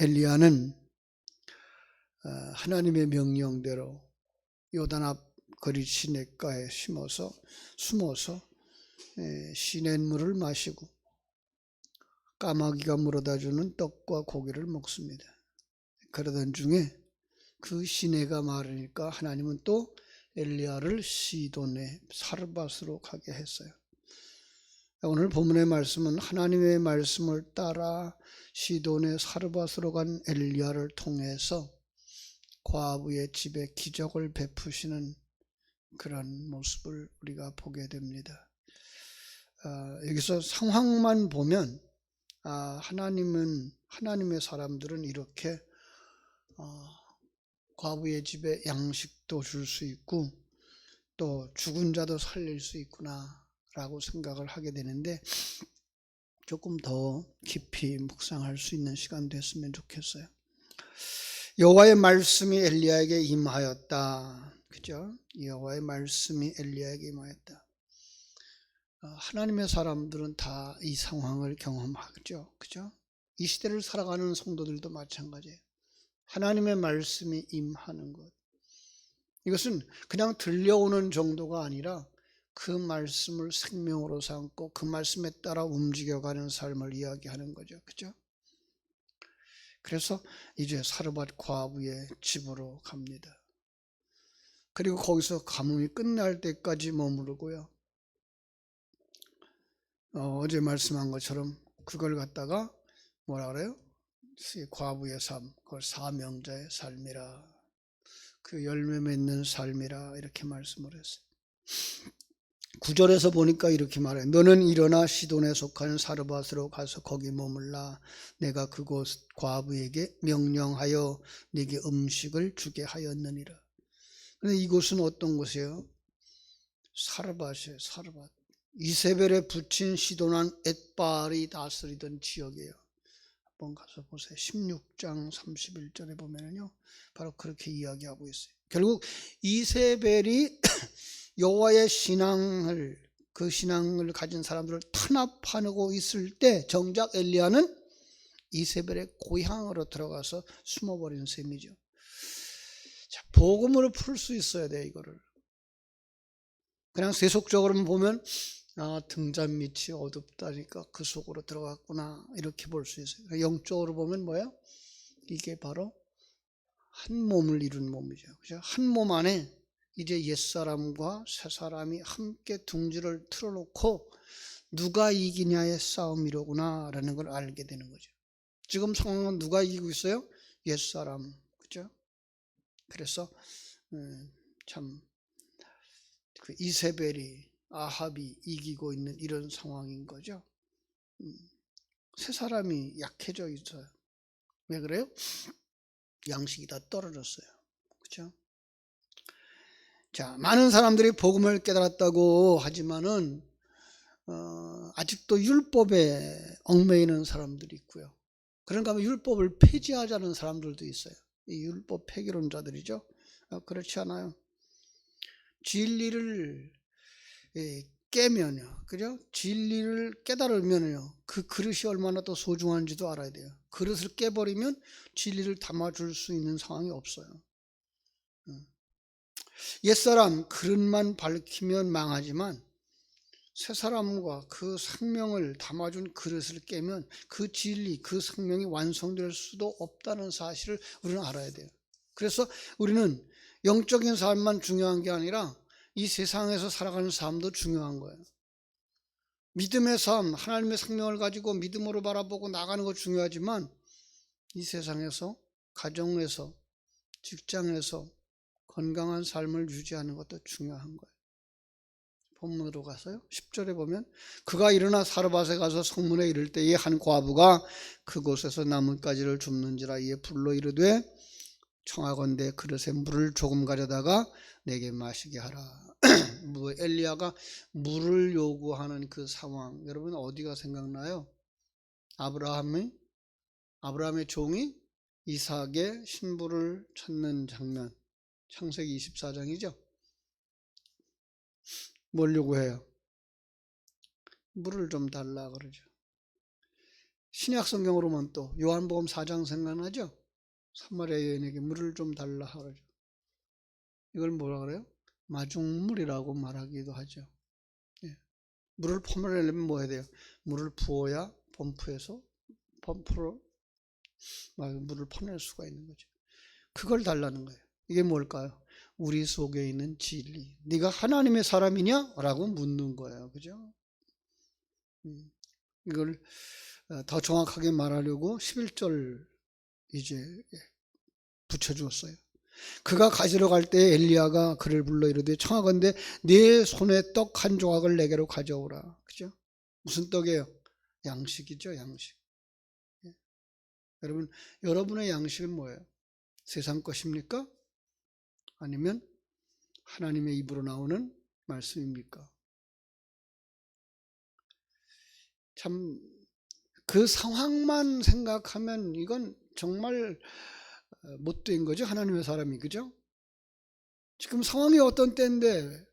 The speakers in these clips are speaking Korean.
엘리야는 하나님의 명령대로 요단 앞 거리 시냇가에 숨어서 시냇물을 마시고 까마귀가 물어다주는 떡과 고기를 먹습니다. 그러던 중에 그 시내가 마르니까 하나님은 또 엘리야를 시돈의 사르밧으로 가게 했어요. 오늘 본문의 말씀은 하나님의 말씀을 따라 시돈의 사르밧으로 간 엘리야를 통해서 과부의 집에 기적을 베푸시는 그런 모습을 우리가 보게 됩니다. 여기서 상황만 보면 하나님의 사람들은 이렇게 과부의 집에 양식도 줄 수 있고 또 죽은 자도 살릴 수 있구나 라고 생각을 하게 되는데, 조금 더 깊이 묵상할 수 있는 시간 됐으면 좋겠어요. 여호와의 말씀이 엘리야에게 임하였다. 그죠? 여호와의 말씀이 엘리야에게 임하였다. 하나님의 사람들은 다 이 상황을 경험하죠. 그죠? 이 시대를 살아가는 성도들도 마찬가지예요. 하나님의 말씀이 임하는 것. 이것은 그냥 들려오는 정도가 아니라 그 말씀을 생명으로 삼고 그 말씀에 따라 움직여가는 삶을 이야기하는 거죠. 그죠? 그래서 이제 사르밧 과부의 집으로 갑니다. 그리고 거기서 가뭄이 끝날 때까지 머무르고요. 어제 말씀한 것처럼 그걸 갖다가 뭐라 그래요? 과부의 삶, 그걸 사명자의 삶이라, 그 열매 맺는 삶이라 이렇게 말씀을 했어요. 9절에서 보니까 이렇게 말해요. 너는 일어나 시돈에 속하는 사르밧으로 가서 거기 머물라. 내가 그곳 과부에게 명령하여 네게 음식을 주게 하였느니라. 그런데 이곳은 어떤 곳이에요? 사르밧이에요. 사르밧. 이세벨에 붙인 시돈한 엣바알이 다스리던 지역이에요. 한번 가서 보세요. 16장 31절에 보면요, 바로 그렇게 이야기하고 있어요. 결국 이세벨이 여호와의 그 신앙을 가진 사람들을 탄압하고 있을 때 정작 엘리야는 이세벨의 고향으로 들어가서 숨어버린 셈이죠. 자, 복음으로 풀 수 있어야 돼. 이거를 그냥 세속적으로만 보면 등잔 밑이 어둡다니까 그 속으로 들어갔구나 이렇게 볼 수 있어요. 영적으로 보면 뭐예요? 이게 바로 한 몸을 이룬 몸이죠. 그죠? 한 몸 안에 이제 옛사람과 새사람이 함께 둥지를 틀어놓고 누가 이기냐의 싸움이로구나 라는 걸 알게 되는 거죠. 지금 상황은 누가 이기고 있어요? 옛사람. 그죠? 그래서 참 그 이세벨이 아합이 이기고 있는 이런 상황인 거죠. 새사람이 약해져 있어요. 왜 그래요? 양식이 다 떨어졌어요. 그죠? 자, 많은 사람들이 복음을 깨달았다고 하지만은 아직도 율법에 얽매이는 사람들이 있고요. 그런가 하면 율법을 폐지하자는 사람들도 있어요. 이 율법 폐기론자들이죠. 그렇지 않아요. 진리를 깨면요, 그죠? 진리를 깨달으면요, 그 그릇이 얼마나 더 소중한지도 알아야 돼요. 그릇을 깨버리면 진리를 담아줄 수 있는 상황이 없어요. 옛사람 그릇만 밝히면 망하지만 새사람과 그 생명을 담아준 그릇을 깨면 그 진리, 그 생명이 완성될 수도 없다는 사실을 우리는 알아야 돼요. 그래서 우리는 영적인 삶만 중요한 게 아니라 이 세상에서 살아가는 삶도 중요한 거예요. 믿음의 삶, 하나님의 생명을 가지고 믿음으로 바라보고 나가는 거 중요하지만 이 세상에서, 가정에서, 직장에서 건강한 삶을 유지하는 것도 중요한 거예요. 본문으로 가서요, 10절에 보면 그가 일어나 사르밧에 가서 성문에 이를 때에 한 과부가 그곳에서 나뭇가지를 줍는지라. 이에 불러 이르되 청하건대 그릇에 물을 조금 가져다가 내게 마시게 하라. 엘리야가 물을 요구하는 그 상황, 여러분 어디가 생각나요? 아브라함의 종이 이삭의 신부를 찾는 장면, 창세기 24장이죠. 뭘 요구해요? 물을 좀 달라 그러죠. 신약 성경으로 보면 또 요한복음 4장 생각나죠? 사마리아 여인에게 물을 좀 달라 하죠. 이걸 뭐라 그래요? 마중물이라고 말하기도 하죠. 예. 물을 퍼내려면 뭐 해야 돼요? 물을 부어야 펌프로 물을 퍼낼 수가 있는 거죠. 그걸 달라는 거예요. 이게 뭘까요? 우리 속에 있는 진리. 네가 하나님의 사람이냐? 라고 묻는 거예요. 그죠? 이걸 더 정확하게 말하려고 11절 이제 붙여주었어요. 그가 가지러 갈 때 엘리야가 그를 불러 이르되 청하건대 네 손에 떡 한 조각을 내게로 가져오라. 그죠? 무슨 떡이에요? 양식이죠, 양식. 예. 여러분의 양식은 뭐예요? 세상 것입니까? 아니면 하나님의 입으로 나오는 말씀입니까? 참, 그 상황만 생각하면 이건 정말 못된 거죠. 하나님의 사람이. 그죠? 지금 상황이 어떤 때인데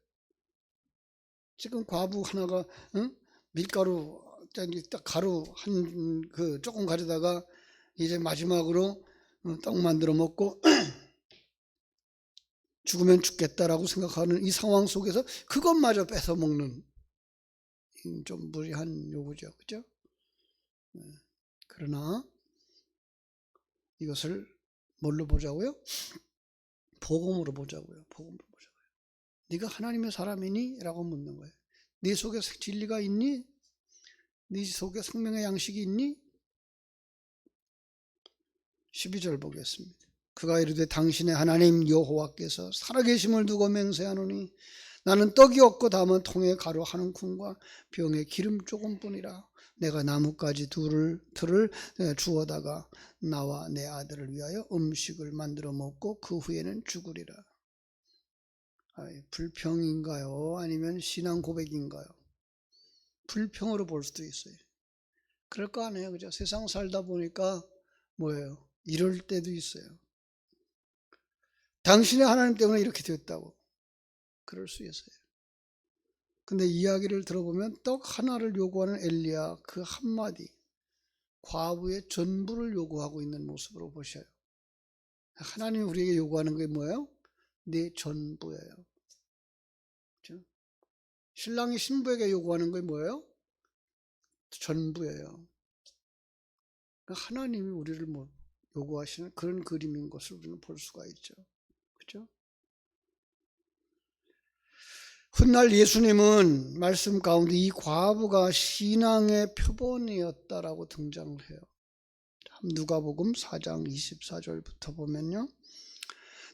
지금 과부 하나가 밀가루 딱 가루 한 그 조금 가져다가 이제 마지막으로 떡 만들어 먹고 죽으면 죽겠다라고 생각하는 이 상황 속에서 그것마저 뺏어 먹는 좀 무리한 요구죠. 그죠? 그러나 이것을 뭘로 보자고요? 복음으로 보자고요. 복음으로 보자고요. 네가 하나님의 사람이니? 라고 묻는 거예요. 네 속에 진리가 있니? 네 속에 생명의 양식이 있니? 12절 보겠습니다. 그가 이르되 당신의 하나님 여호와께서 살아계심을 두고 맹세하노니 나는 떡이 없고 다만 통에 가루 한 쿵과 병에 기름 조금뿐이라. 내가 나뭇가지 들을 주워다가 나와 내 아들을 위하여 음식을 만들어 먹고 그 후에는 죽으리라. 불평인가요? 아니면 신앙 고백인가요? 불평으로 볼 수도 있어요. 그럴 거 아니에요. 그죠? 세상 살다 보니까 뭐예요? 이럴 때도 있어요. 당신의 하나님 때문에 이렇게 됐다고. 그럴 수 있어요. 근데 이야기를 들어보면 떡 하나를 요구하는 엘리야 그 한마디, 과부의 전부를 요구하고 있는 모습으로 보셔요. 하나님이 우리에게 요구하는 게 뭐예요? 내 전부예요. 그렇죠? 신랑이 신부에게 요구하는 게 뭐예요? 전부예요. 하나님이 우리를 요구하시는 그런 그림인 것을 우리는 볼 수가 있죠. 그렇죠? 훗날 예수님은 말씀 가운데 이 과부가 신앙의 표본이었다라고 등장을 해요. 누가복음 4장 24절부터 보면요.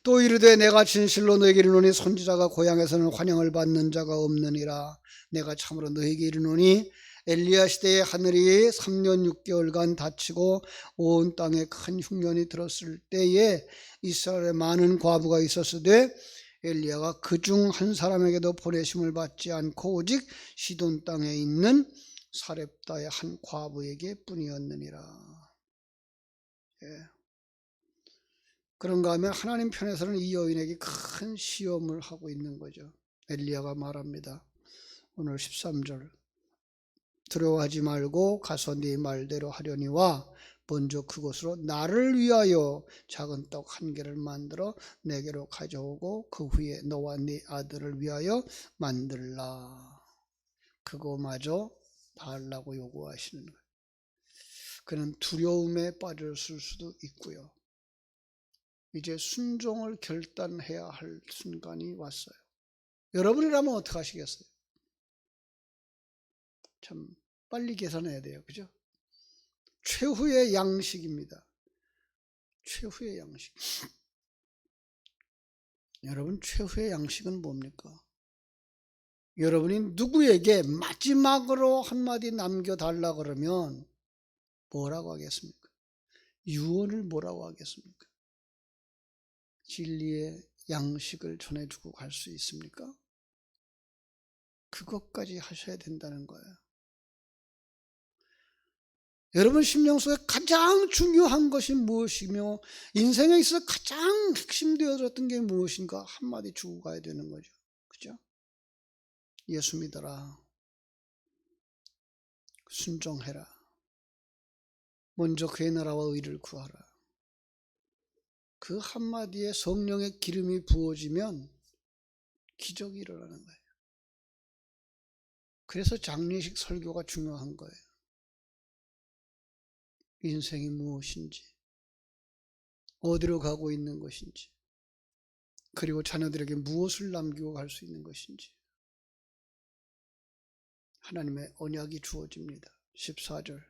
또 이르되 내가 진실로 너에게 이르노니 선지자가 고향에서는 환영을 받는 자가 없느니라. 내가 참으로 너에게 이르노니 엘리야 시대에 하늘이 3년 6개월간 닫히고 온 땅에 큰 흉년이 들었을 때에 이스라엘에 많은 과부가 있었으되 엘리야가 그중 한 사람에게도 보내심을 받지 않고 오직 시돈 땅에 있는 사렙다의 한 과부에게 뿐이었느니라. 예. 그런가 하면 하나님 편에서는 이 여인에게 큰 시험을 하고 있는 거죠. 엘리야가 말합니다. 오늘 13절 두려워하지 말고 가서 네 말대로 하려니와 먼저 그곳으로 나를 위하여 작은 떡 한 개를 만들어 내게로 가져오고 그 후에 너와 네 아들을 위하여 만들라. 그거마저 달라고 요구하시는 거예요. 그는 두려움에 빠졌을 수도 있고요. 이제 순종을 결단해야 할 순간이 왔어요. 여러분이라면 어떻게 하시겠어요? 참 빨리 계산해야 돼요. 그죠? 최후의 양식입니다. 최후의 양식. 여러분, 최후의 양식은 뭡니까? 여러분이 누구에게 마지막으로 한마디 남겨달라 그러면 뭐라고 하겠습니까? 유언을 뭐라고 하겠습니까? 진리의 양식을 전해주고 갈 수 있습니까? 그것까지 하셔야 된다는 거예요. 여러분 심령 속에 가장 중요한 것이 무엇이며 인생에 있어서 가장 핵심되어졌던 게 무엇인가 한마디 주고 가야 되는 거죠. 그죠? 예수 믿어라. 순종해라. 먼저 그의 나라와 의를 구하라. 그 한마디에 성령의 기름이 부어지면 기적이 일어나는 거예요. 그래서 장례식 설교가 중요한 거예요. 인생이 무엇인지, 어디로 가고 있는 것인지, 그리고 자녀들에게 무엇을 남기고 갈 수 있는 것인지 하나님의 언약이 주어집니다. 14절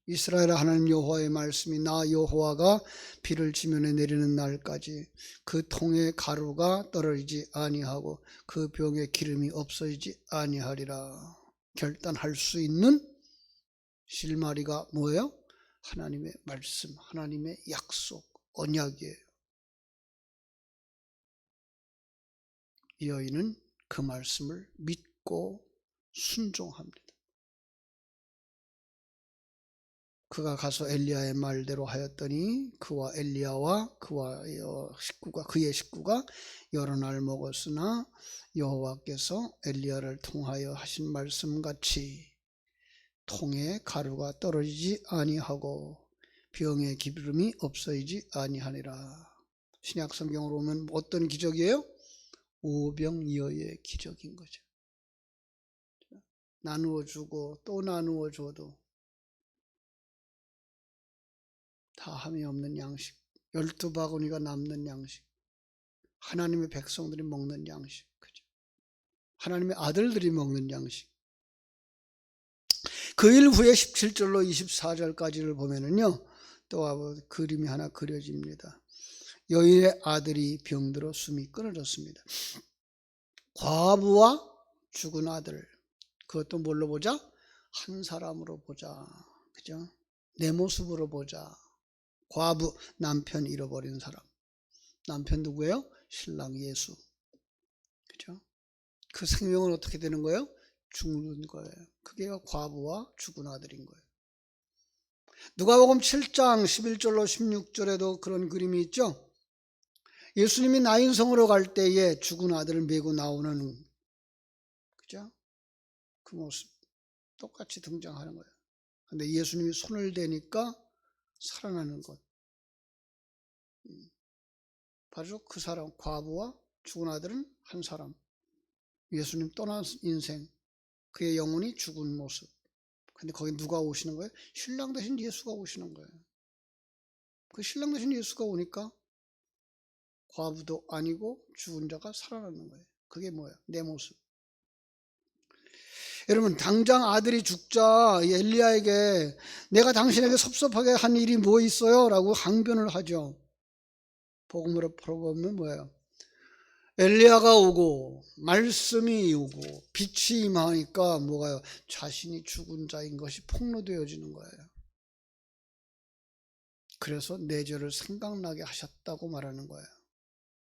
이스라엘 하나님 여호와의 말씀이 나 여호와가 비를 지면에 내리는 날까지 그 통에 가루가 떨어지지 아니하고 그 병에 기름이 없어지지 아니하리라. 결단할 수 있는 실마리가 뭐예요? 하나님의 말씀, 하나님의 약속, 언약이에요. 이 여인은 그 말씀을 믿고 순종합니다. 그가 가서 엘리야의 말대로 하였더니 그와 엘리야와 그의 식구가 여러 날 먹었으나 여호와께서 엘리야를 통하여 하신 말씀같이 통에 가루가 떨어지지 아니하고 병의 기름이 없어지지 아니하니라. 신약 성경으로 보면 어떤 기적이에요? 오병이어의 기적인 거죠. 나누어 주고 또 나누어 줘도 다함이 없는 양식, 12바구니가 남는 양식, 하나님의 백성들이 먹는 양식, 그죠? 하나님의 아들들이 먹는 양식. 그 일 후에 17절로 24절까지를 보면은요, 또 그림이 하나 그려집니다. 여인의 아들이 병들어 숨이 끊어졌습니다. 과부와 죽은 아들, 그것도 뭘로 보자? 한 사람으로 보자, 그죠? 내 모습으로 보자. 과부, 남편 잃어버린 사람. 남편 누구예요? 신랑 예수. 그죠? 그 생명은 어떻게 되는 거예요? 죽는 거예요. 그게 과부와 죽은 아들인 거예요. 누가복음 7장 11절로 16절에도 그런 그림이 있죠. 예수님이 나인성으로 갈 때에 죽은 아들을 메고 나오는, 그죠? 그 모습 똑같이 등장하는 거예요. 근데 예수님이 손을 대니까 살아나는 것. 바로 그 사람, 과부와 죽은 아들은 한 사람. 예수님 떠난 인생, 그의 영혼이 죽은 모습. 근데 거기 누가 오시는 거예요? 신랑 대신 예수가 오시는 거예요. 그 신랑 대신 예수가 오니까 과부도 아니고 죽은 자가 살아나는 거예요. 그게 뭐예요? 내 모습. 여러분, 당장 아들이 죽자 엘리야에게 내가 당신에게 섭섭하게 한 일이 뭐 있어요? 라고 항변을 하죠. 복음으로 풀어보면 뭐예요? 엘리야가 오고 말씀이 오고 빛이 임하니까 뭐가요? 자신이 죽은 자인 것이 폭로되어지는 거예요. 그래서 내 죄를 생각나게 하셨다고 말하는 거예요.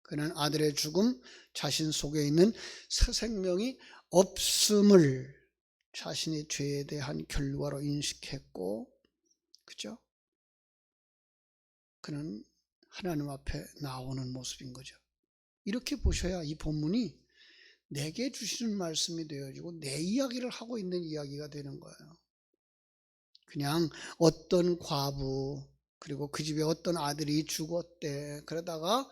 그는 아들의 죽음, 자신 속에 있는 새 생명이 없음을 자신의 죄에 대한 결과로 인식했고, 그죠? 그는 하나님 앞에 나오는 모습인 거죠. 이렇게 보셔야 이 본문이 내게 주시는 말씀이 되어지고 내 이야기를 하고 있는 이야기가 되는 거예요. 그냥 어떤 과부, 그리고 그 집에 어떤 아들이 죽었대. 그러다가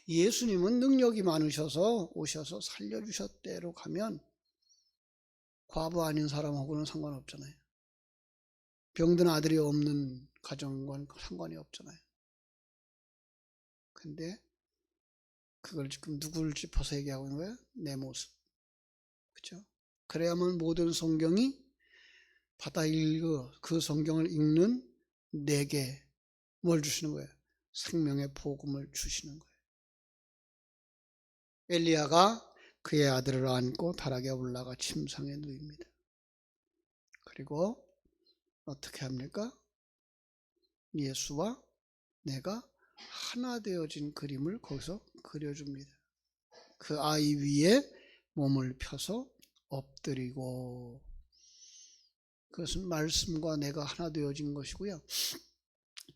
예수님은 능력이 많으셔서 오셔서 살려주셨대로 가면 과부 아닌 사람하고는 상관없잖아요. 병든 아들이 없는 가정과는 상관이 없잖아요. 근데 그걸 지금 누구를 짚어서 얘기하고 있는 거예요? 내 모습. 그렇죠? 그래야만 모든 성경이 받아 읽어 그 성경을 읽는 내게 뭘 주시는 거예요? 생명의 복음을 주시는 거예요. 엘리야가 그의 아들을 안고 다락에 올라가 침상에 누입니다. 그리고 어떻게 합니까? 예수와 내가 하나 되어진 그림을 거기서 그려줍니다. 그 아이 위에 몸을 펴서 엎드리고, 그것은 말씀과 내가 하나 되어진 것이고요.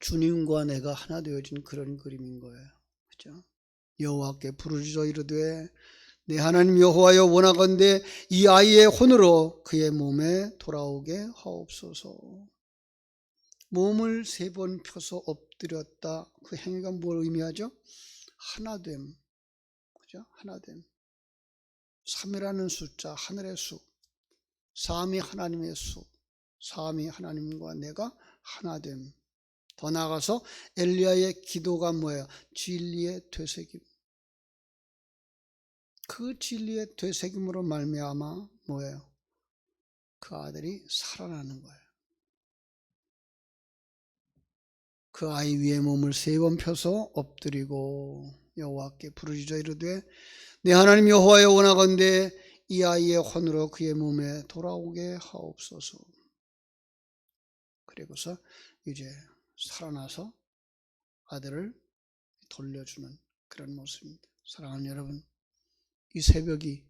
주님과 내가 하나 되어진 그런 그림인 거예요. 그죠? 여호와께 부르짖어 이르되 내 하나님 여호와여 원하건대 이 아이의 혼으로 그의 몸에 돌아오게 하옵소서. 몸을 3번 펴서 엎드렸다. 그 행위가 뭘 의미하죠? 하나됨. 그죠? 하나됨. 3이라는 숫자, 하늘의 수. 3이 하나님의 수. 3이 하나님과 내가 하나됨. 더 나아가서 엘리야의 기도가 뭐예요? 진리의 되새김. 그 진리의 되새김으로 말미암아 뭐예요? 그 아들이 살아나는 거예요. 그 아이 위에 몸을 3번 펴서 엎드리고 여호와께 부르짖어 이르되 내 하나님 여호와여 원하건대 이 아이의 혼으로 그의 몸에 돌아오게 하옵소서. 그리고서 이제 살아나서 아들을 돌려주는 그런 모습입니다. 사랑하는 여러분, 이 새벽이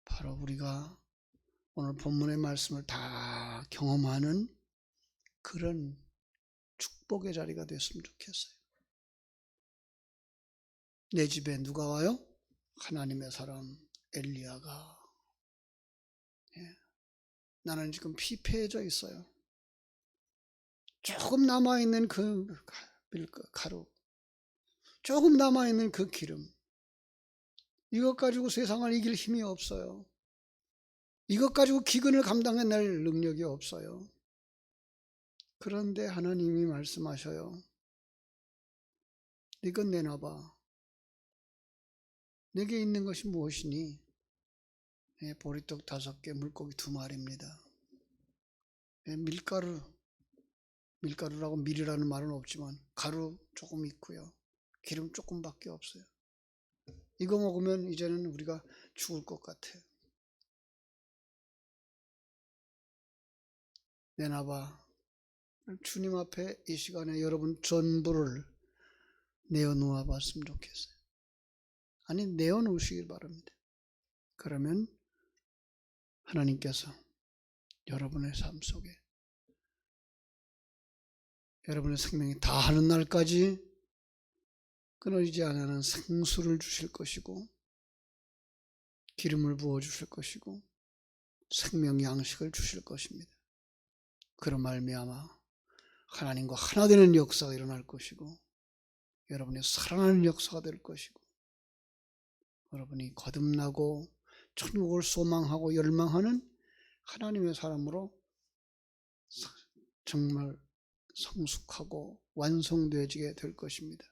바로 우리가 오늘 본문의 말씀을 다 경험하는 그런 축복의 자리가 됐으면 좋겠어요. 내 집에 누가 와요? 하나님의 사람 엘리야가. 나는 지금 피폐해져 있어요. 조금 남아있는 그 가루, 조금 남아있는 그 기름, 이것 가지고 세상을 이길 힘이 없어요. 이것 가지고 기근을 감당해낼 능력이 없어요. 그런데 하나님이 말씀하셔요. 이건 내놔봐. 내게 있는 것이 무엇이니? 보리떡 5개, 물고기 2마리입니다. 밀가루라고 밀이라는 말은 없지만 가루 조금 있고요. 기름 조금밖에 없어요. 이거 먹으면 이제는 우리가 죽을 것 같아요. 내놔봐. 주님 앞에 이 시간에 여러분 전부를 내어놓아 봤으면 좋겠어요. 아니, 내어놓으시길 바랍니다. 그러면 하나님께서 여러분의 삶 속에 여러분의 생명이 다하는 날까지 끊어지지 않는 생수를 주실 것이고 기름을 부어주실 것이고 생명 양식을 주실 것입니다. 그런 말미암아 하나님과 하나 되는 역사가 일어날 것이고 여러분의 살아나는 역사가 될 것이고 여러분이 거듭나고 천국을 소망하고 열망하는 하나님의 사람으로 정말 성숙하고 완성되어지게 될 것입니다.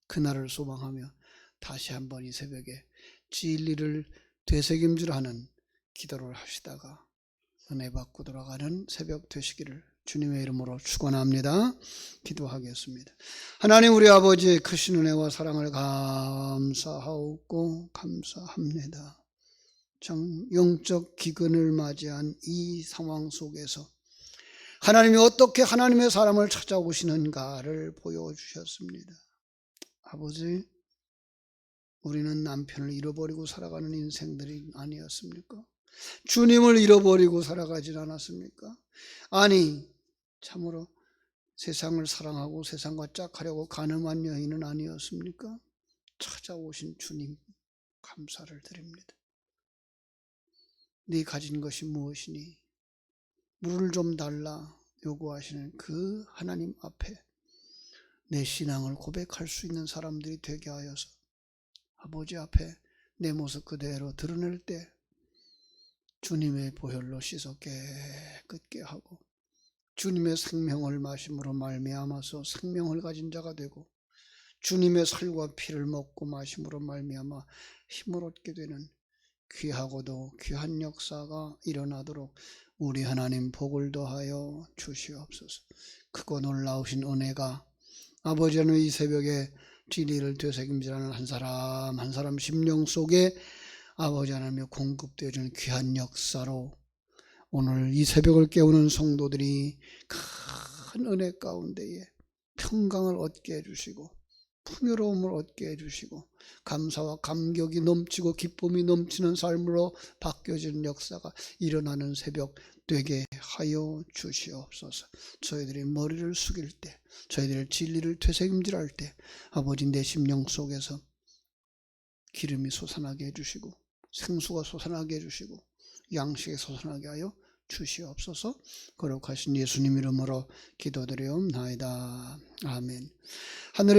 그날을 소망하며 다시 한번 이 새벽에 진리를 되새김질하는 기도를 하시다가 은혜 받고 돌아가는 새벽 되시기를 주님의 이름으로 축원합니다. 기도하겠습니다. 하나님 우리 아버지의 크신 은혜와 사랑을 감사하고 감사합니다. 영적 기근을 맞이한 이 상황 속에서 하나님이 어떻게 하나님의 사람을 찾아오시는가를 보여주셨습니다. 아버지, 우리는 남편을 잃어버리고 살아가는 인생들이 아니었습니까? 주님을 잃어버리고 살아가진 않았습니까? 아니, 참으로 세상을 사랑하고 세상과 짝하려고 가늠한 여인은 아니었습니까? 찾아오신 주님 감사를 드립니다. 네 가진 것이 무엇이니? 물을 좀 달라 요구하시는 그 하나님 앞에 내 신앙을 고백할 수 있는 사람들이 되게 하여서 아버지 앞에 내 모습 그대로 드러낼 때 주님의 보혈로 씻어 깨끗게 하고 주님의 생명을 마심으로 말미암아서 생명을 가진 자가 되고 주님의 살과 피를 먹고 마심으로 말미암아 힘을 얻게 되는 귀하고도 귀한 역사가 일어나도록 우리 하나님 복을 더하여 주시옵소서. 크고 놀라우신 은혜가 아버지 하나님 이 새벽에 진리를 되새김질하는 한 사람 한 사람 심령 속에 아버지 하나님의 공급되어 주는 귀한 역사로 오늘 이 새벽을 깨우는 성도들이 큰 은혜 가운데에 평강을 얻게 해주시고 풍요로움을 얻게 해주시고 감사와 감격이 넘치고 기쁨이 넘치는 삶으로 바뀌어지는 역사가 일어나는 새벽 되게 하여 주시옵소서. 저희들이 머리를 숙일 때 저희들의 진리를 되새김질할 때 아버지 내 심령 속에서 기름이 솟아나게 해주시고 생수가 솟아나게 해주시고 양식이 솟아나게 하여 주시옵소서. 거룩하신 예수님 이름으로 기도드리옵나이다. 아멘. 하늘의